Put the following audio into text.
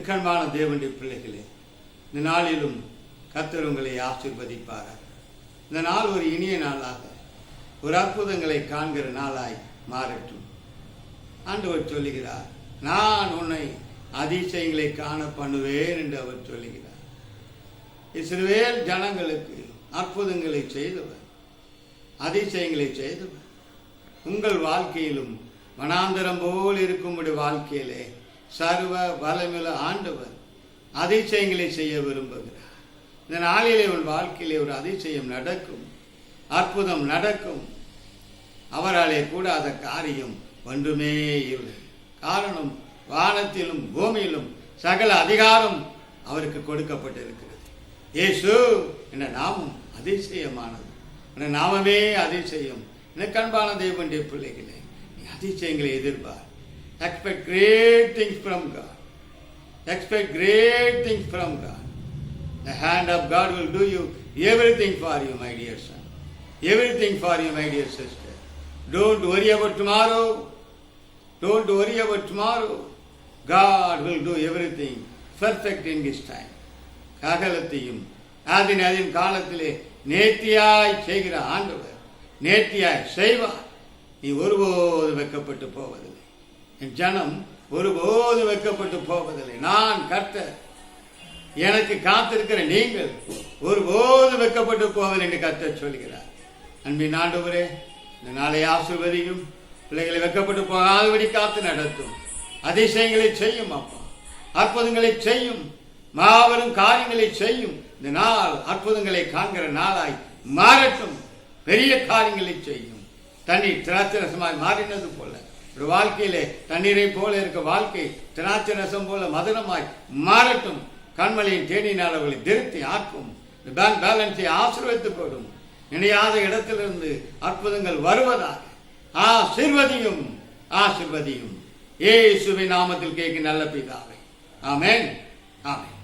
கண்பான தேவனுடைய பிள்ளைகளே, இந்த நாளிலும் கர்த்தர் உங்களை ஆசீர்வதிப்பாராக. இந்த நாள் ஒரு இனிய நாளாக, ஒரு அற்புதங்களை காண்கிற நாளாய் மாறட்டும். ஆண்டவர் சொல்லுகிறார், நான் உன்னை அதிசயங்களை காண பண்ணுவேன் என்று அவர் சொல்லுகிறார். இஸ்ரவேல் ஜனங்களுக்கு அற்புதங்களை செய்தவர், அதிசயங்களை செய்தவர். உங்கள் வாழ்க்கையிலும் வனாந்தரம் போல் இருக்கும்படி வாழ்க்கையிலே சர்வ வல்லமையுள்ள ஆண்டவர் அதிசயங்களை செய்ய விரும்புகிறார். இந்த நாளிலே உன் வாழ்க்கையிலே ஒரு அதிசயம் நடக்கும், அற்புதம் நடக்கும். அவராலே கூடாத காரியம் ஒன்றுமே இல்லை. காரணம், வானத்திலும் பூமியிலும் சகல அதிகாரம் அவருக்கு கொடுக்கப்பட்டிருக்கிறது. இயேசு என்ற நாமம் அதிசயமானது. என்ற நாமமே அதிசயம். எனக்கு அன்பான தேவனுடைய பிள்ளைகளே, நீ அதிசயங்களை எதிர்பார். Expect great things from God. Expect great things from God. The hand of God will do you everything for you, my dear son. Everything for you, my dear sister. Don't worry about tomorrow. Don't worry about tomorrow. God will do everything perfect in His time. சகலத்தையும் அதன் காலத்திலே நேர்த்தியாய் செய்கிற ஆண்டவர் நேர்த்தியாய் செய்வார். நீ ஒருபோது வெட்கப்பட்டு போவதில்லை. என் ஜனம் ஒருபோது வெட்கப்பட்டு போவதில்லை. நான் கர்த்தர், எனக்கு காத்திருக்கிற நீங்கள் ஒருபோது வெட்கப்பட்டு போவதில்லை என்று கர்த்தர் சொல்கிறார். அன்பின் ஆண்டவரே, இந்த நாளை ஆசீர்வதியும். பிள்ளைகளை வெட்கப்பட்டு போகாதபடி காத்து நடத்தும். அதிசயங்களை செய்யும் அப்பா, அற்புதங்களை செய்யும், மாபெரும் காரியங்களை செய்யும். இந்த நாள் அற்புதங்களை காண்கிற நாளாய் மாறட்டும். பெரிய காரியங்களை செய்யும். தண்ணீர் திராட்சை ரசமாய் மாறினது போல ஒரு வாழ்க்கையிலே தண்ணீரை போல இருக்க வாழ்க்கை திராட்சை ரசம் போல மதுரமாய் மாறட்டும். கண்மலையின் தேனினால் அவர்களை திருத்தி ஆக்கும். பேங்க் பேலன்ஸை ஆசீர்வதித்துக் கொடும். நினையாத இடத்திலிருந்து அற்புதங்கள் வருவதாக ஆசீர்வதியும், ஆசீர்வதியும். இயேசுவின் நாமத்தில் கேட்க நல்ல பிதாவே, ஆமென், ஆமென்.